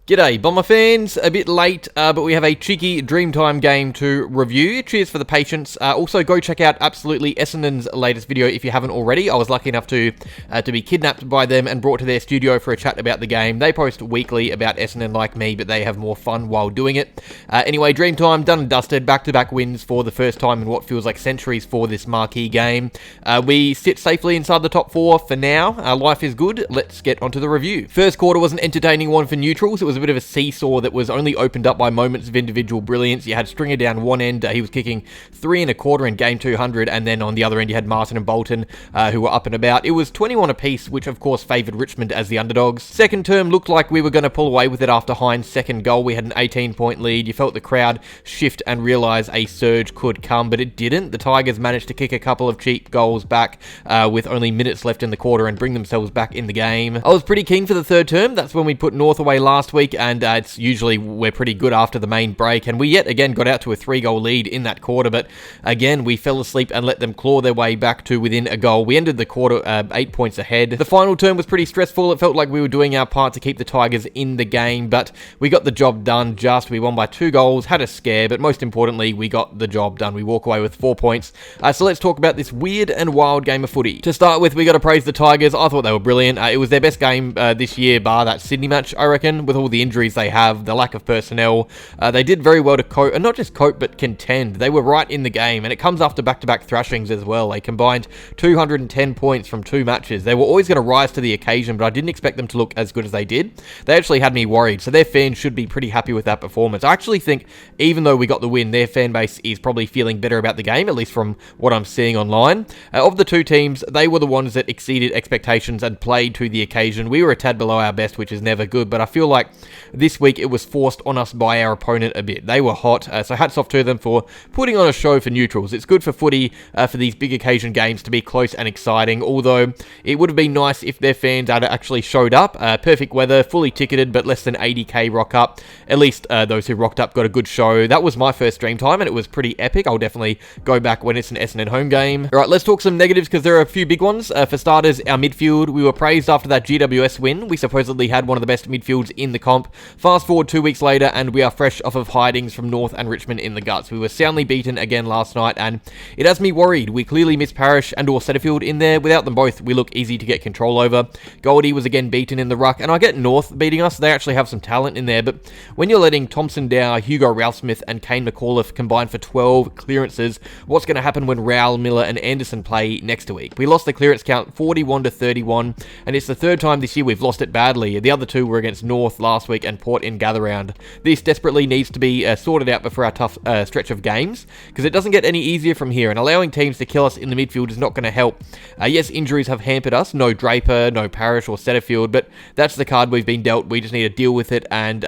G'day Bomber fans, a bit late, but we have a cheeky Dreamtime game to review. Cheers for the patience. Also, go check out absolutely Essendon's latest video if you haven't already. I was lucky enough to be kidnapped by them and brought to their studio for a chat about the game. They post weekly about Essendon like me, but they have more fun while doing it. Anyway, Dreamtime, done and dusted, back-to-back wins for the first time in what feels like centuries for this marquee game. We sit safely inside the top four for now. Life is good. Let's get onto the review. First quarter was an entertaining one for neutrals. It was a bit of a seesaw that was only opened up by moments of individual brilliance. You had Stringer down one end, he was kicking 3 1/4 in game 200, and then on the other end you had Martin and Bolton who were up and about. It was 21 apiece, which of course favoured Richmond as the underdogs. Second term looked like we were going to pull away with it after Hines' second goal. We had an 18-point lead. You felt the crowd shift and realise a surge could come, but it didn't. The Tigers managed to kick a couple of cheap goals back with only minutes left in the quarter and bring themselves back in the game. I was pretty keen for the third term. That's when we put North away last week, and it's usually we're pretty good after the main break, and we yet again got out to a 3-goal lead in that quarter, but again we fell asleep and let them claw their way back to within a goal. We ended the quarter 8 points ahead. The final term was pretty stressful. It felt like we were doing our part to keep the Tigers in the game, but we got the job done. We won by 2 goals, had a scare, but most importantly we got the job done. We walk away with 4 points. So let's talk about this weird and wild game of footy. To start with, we got to praise the Tigers. I thought they were brilliant. It was their best game this year, bar that Sydney match, I reckon, with all the injuries they have, the lack of personnel. They did very well to cope, and not just cope, but contend. They were right in the game, and it comes after back-to-back thrashings as well. They combined 210 points from 2 matches. They were always going to rise to the occasion, but I didn't expect them to look as good as they did. They actually had me worried, so their fans should be pretty happy with that performance. I actually think, even though we got the win, their fan base is probably feeling better about the game, at least from what I'm seeing online. Of the two teams, they were the ones that exceeded expectations and played to the occasion. We were a tad below our best, which is never good, but I feel like this week it was forced on us by our opponent a bit. They were hot, so hats off to them for putting on a show for neutrals. It's good for footy, for these big occasion games to be close and exciting, although it would have been nice if their fans had actually showed up. Perfect weather, fully ticketed, but less than 80k rock up. At least those who rocked up got a good show. That was my first Dreamtime, and it was pretty epic. I'll definitely go back when it's an Essendon home game. Alright, let's talk some negatives, because there are a few big ones. For starters, our midfield. We were praised after that GWS win. We supposedly had one of the best midfields in the comp. Fast forward 2 weeks later, and we are fresh off of hidings from North and Richmond in the guts. We were soundly beaten again last night, and it has me worried. We clearly miss Parrish and or Setterfield in there. Without them both, we look easy to get control over. Goldie was again beaten in the ruck, and I get North beating us. They actually have some talent in there, but when you're letting Thompson Dow, Hugo Ralphsmith, and Kane McAuliffe combine for 12 clearances, what's going to happen when Rowell, Miller, and Anderson play next week? We lost the clearance count 41-31, and it's the third time this year we've lost it badly. The other two were against North last week and Port in Gather Round. This desperately needs to be sorted out before our tough stretch of games, because it doesn't get any easier from here, and allowing teams to kill us in the midfield is not going to help. Yes, injuries have hampered us. No Draper, no Parrish or Setterfield, but that's the card we've been dealt. We just need to deal with it, and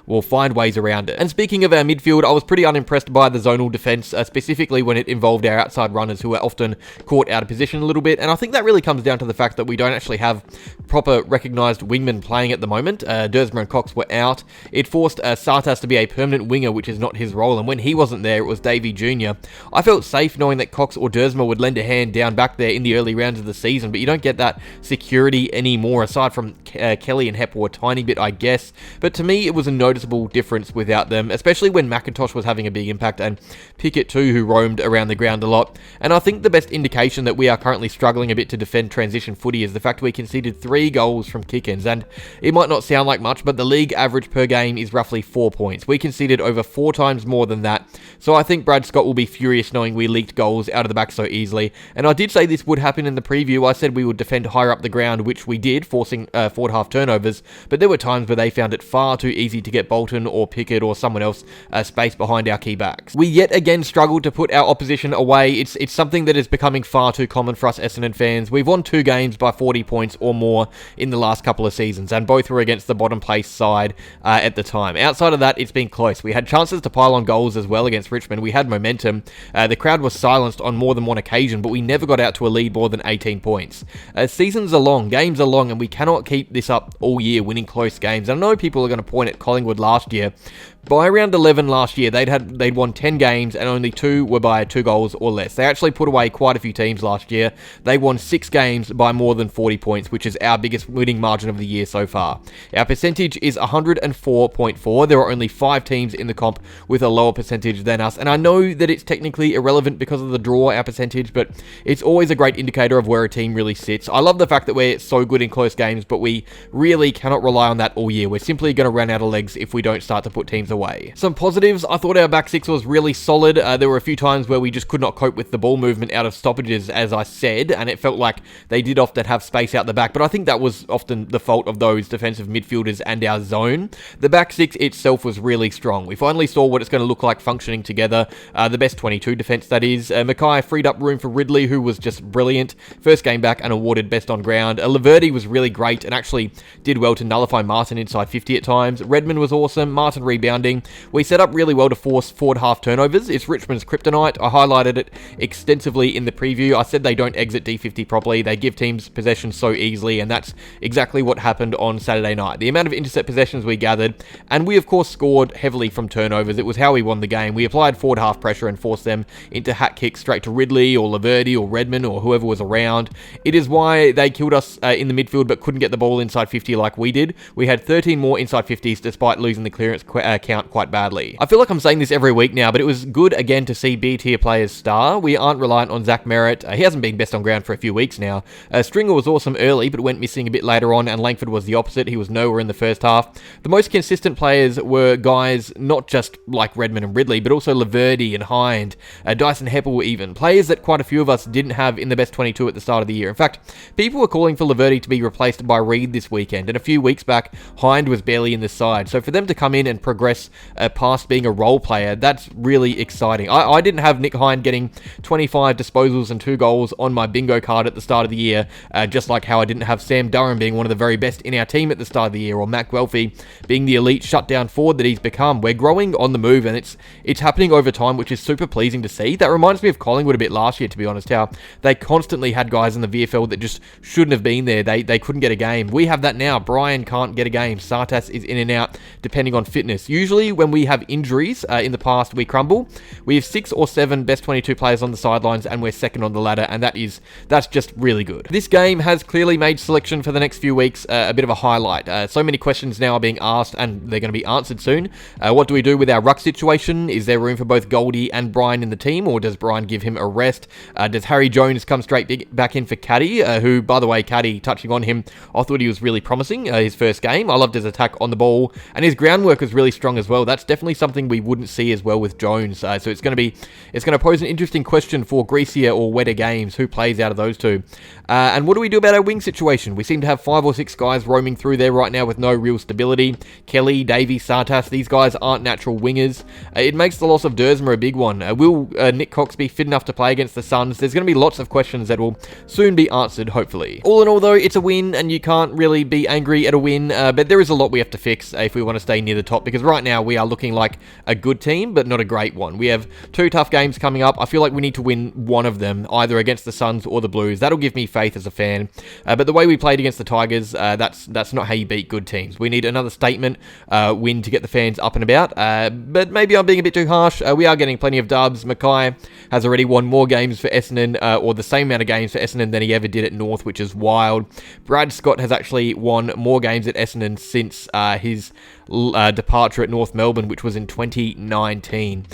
we'll find ways around it. And speaking of our midfield, I was pretty unimpressed by the zonal defence, specifically when it involved our outside runners who are often caught out of position a little bit, and I think that really comes down to the fact that we don't actually have proper recognised wingmen playing at the moment. Dersmer and Cox were out. It forced Sartas to be a permanent winger, which is not his role, and when he wasn't there, it was Davey Jr. I felt safe knowing that Cox or Dersmer would lend a hand down back there in the early rounds of the season, but you don't get that security anymore, aside from Kelly and Hepworth a tiny bit, I guess. But to me, it was a noticeable difference without them, especially when McIntosh was having a big impact, and Pickett too, who roamed around the ground a lot. And I think the best indication that we are currently struggling a bit to defend transition footy is the fact we conceded 3 goals from kick-ins, and it might not sound like much, but the league average per game is roughly 4 points. We conceded over 4 times more than that, so I think Brad Scott will be furious knowing we leaked goals out of the back so easily. And I did say this would happen in the preview. I said we would defend higher up the ground, which we did, forcing forward half turnovers, but there were times where they found it far too easy to get Bolton or Pickett or someone else space behind our key backs. We yet again struggled to put our opposition away. It's something that is becoming far too common for us Essendon fans. We've won 2 games by 40 points or more in the last couple of seasons, and both were against the bottom place side at the time. Outside of that, it's been close. We had chances to pile on goals as well against Richmond. We had momentum. The crowd was silenced on more than one occasion, but we never got out to a lead more than 18 points. Seasons are long, games are long, and we cannot keep this up all year, winning close games. I know people are going to point at Collingwood last year. By round 11 last year, they'd won 10 games and only 2 were by 2 goals or less. They actually put away quite a few teams last year. They won 6 games by more than 40 points, which is our biggest winning margin of the year so far. Our percentage is 104.4. There are only 5 teams in the comp with a lower percentage than us, and I know that it's technically irrelevant because of the draw, our percentage, but it's always a great indicator of where a team really sits. I love the fact that we're so good in close games, but we really cannot rely on that all year. We're simply going to run out of legs if we don't start to put teams away. Some positives, I thought our back six was really solid. There were a few times where we just could not cope with the ball movement out of stoppages, as I said, and it felt like they did often have space out the back, but I think that was often the fault of those defensive midfielders and our zone. The back six itself was really strong. We finally saw what it's going to look like functioning together. The best 22 defense, that is. Mackay freed up room for Ridley, who was just brilliant. First game back and awarded best on ground. Laverty was really great and actually did well to nullify Martin inside 50 at times. Redmond was awesome. Martin rebounding. We set up really well to force forward half turnovers. It's Richmond's kryptonite. I highlighted it extensively in the preview. I said they don't exit D50 properly. They give teams possession so easily, and that's exactly what happened on Saturday night. The amount of intercept possessions we gathered, and we of course scored heavily from turnovers. It was how we won the game. We applied forward half pressure and forced them into hat kicks straight to Ridley or Laverty or Redmond or whoever was around. It is why they killed us in the midfield but couldn't get the ball inside 50 like we did. We had 13 more inside 50s despite losing the clearance count quite badly. I feel like I'm saying this every week now, but it was good again to see B-tier players star. We aren't reliant on Zach Merritt. He hasn't been best on ground for a few weeks now. Stringer was awesome early, but went missing a bit later on, and Langford was the opposite. He was nowhere in the first half. The most consistent players were guys not just like Redmond and Ridley, but also Laverty and Hind, Dyson Heppel even. Players that quite a few of us didn't have in the best 22 at the start of the year. In fact, people were calling for Laverty to be replaced by Reed this weekend, and a few weeks back, Hind was barely in the side. So for them to come in and progress past being a role player, that's really exciting. I didn't have Nick Hind getting 25 disposals and 2 goals on my bingo card at the start of the year, just like how I didn't have Sam Durham being one of the very best in our team at the start of the year, or Matt Guelphy being the elite shutdown forward that he's become. We're growing on the move, and it's happening over time, which is super pleasing to see. That reminds me of Collingwood a bit last year, to be honest, how they constantly had guys in the VFL that just shouldn't have been there. They couldn't get a game. We have that now. Brian can't get a game. Sartas is in and out depending on fitness. Usually when we have injuries in the past, we crumble. We have 6 or 7 best 22 players on the sidelines, and we're second on the ladder, and that's just really good. This game has clearly made selection for the next few weeks a bit of a highlight. So many questions now are being asked, and they're going to be answered soon. What do we do with our ruck situation? Is there room for both Goldie and Brian in the team, or does Brian give him a rest? Does Harry Jones come straight back in for Caddy, who, by the way, Caddy, touching on him, I thought he was really promising his first game. I loved his attack on the ball, and his groundwork was really strong as well. That's definitely something we wouldn't see as well with Jones. So it's going to pose an interesting question for greasier or wetter games. Who plays out of those two? And what do we do about our wing situation? We seem to have 5 or 6 guys roaming through there right now with no real stability. Kelly, Davey, Sartas, these guys aren't natural wingers. It makes the loss of Dersma a big one. Will Nick Cox be fit enough to play against the Suns? There's going to be lots of questions that will soon be answered, hopefully. All in all, though, it's a win, and you can't really be angry at a win, but there is a lot we have to fix if we want to stay near the top, because right now we are looking like a good team, but not a great one. We have 2 tough games coming up. I feel like we need to win one of them, either against the Suns or the Blues. That'll give me faith as a fan. But the way we played against the Tigers, that's not how you beat good teams. We need another statement win to get the fans up and about. But maybe I'm being a bit too harsh. We are getting plenty of dubs. Mackay has already won more games for Essendon, or the same amount of games for Essendon than he ever did at North, which is wild. Brad Scott has actually won more games at Essendon since his departure at North Melbourne, which was in 2019.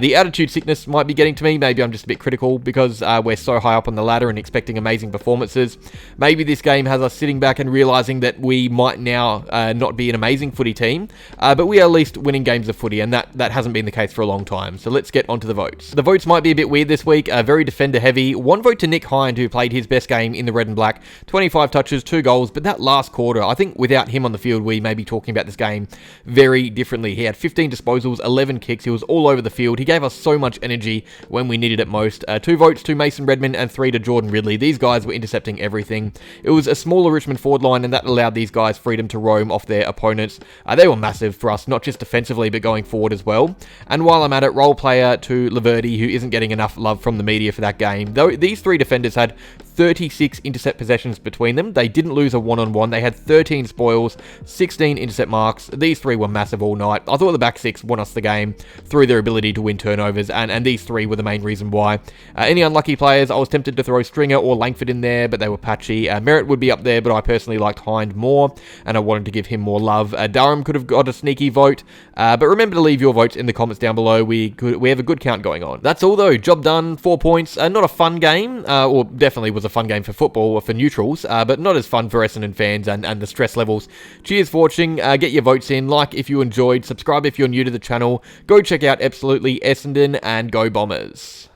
The attitude sickness might be getting to me. Maybe I'm just a bit critical because we're so high up on the ladder and expecting amazing performances. Maybe this game has us sitting back and realising that we might now not be an amazing footy team, but we are at least winning games of footy, and that hasn't been the case for a long time. So let's get onto the votes. The votes might be a bit weird this week, very defender heavy. 1 vote to Nick Hind, who played his best game in the red and black, 25 touches, 2 goals, but that last quarter, I think without him on the field, we may be talking about this game very differently. He had 15 disposals, 11 kicks. He was all over the field. He gave us so much energy when we needed it most. 2 votes to Mason Redmond and 3 to Jordan Ridley. These guys were intercepting everything. It was a smaller Richmond forward line, and that allowed these guys freedom to roam off their opponents. They were massive for us, not just defensively, but going forward as well. And while I'm at it, role player to Laverty, who isn't getting enough love from the media for that game. Though these 3 defenders had 36 intercept possessions between them. They didn't lose a one-on-one. They had 13 spoils, 16 intercept marks. These 3 were massive all night. I thought the back 6 won us the game through their ability to win turnovers, and these 3 were the main reason why. Any unlucky players, I was tempted to throw Stringer or Langford in there, but they were patchy. Merritt would be up there, but I personally liked Hind more, and I wanted to give him more love. Durham could have got a sneaky vote, but remember to leave your votes in the comments down below. We have a good count going on. That's all though. Job done. 4 points. Not a fun game, or definitely was a fun game for football or for neutrals, but not as fun for Essendon fans and the stress levels. Cheers for watching. Get your votes in. Like if you enjoyed. Subscribe if you're new to the channel. Go check out Absolutely Essendon, and go Bombers.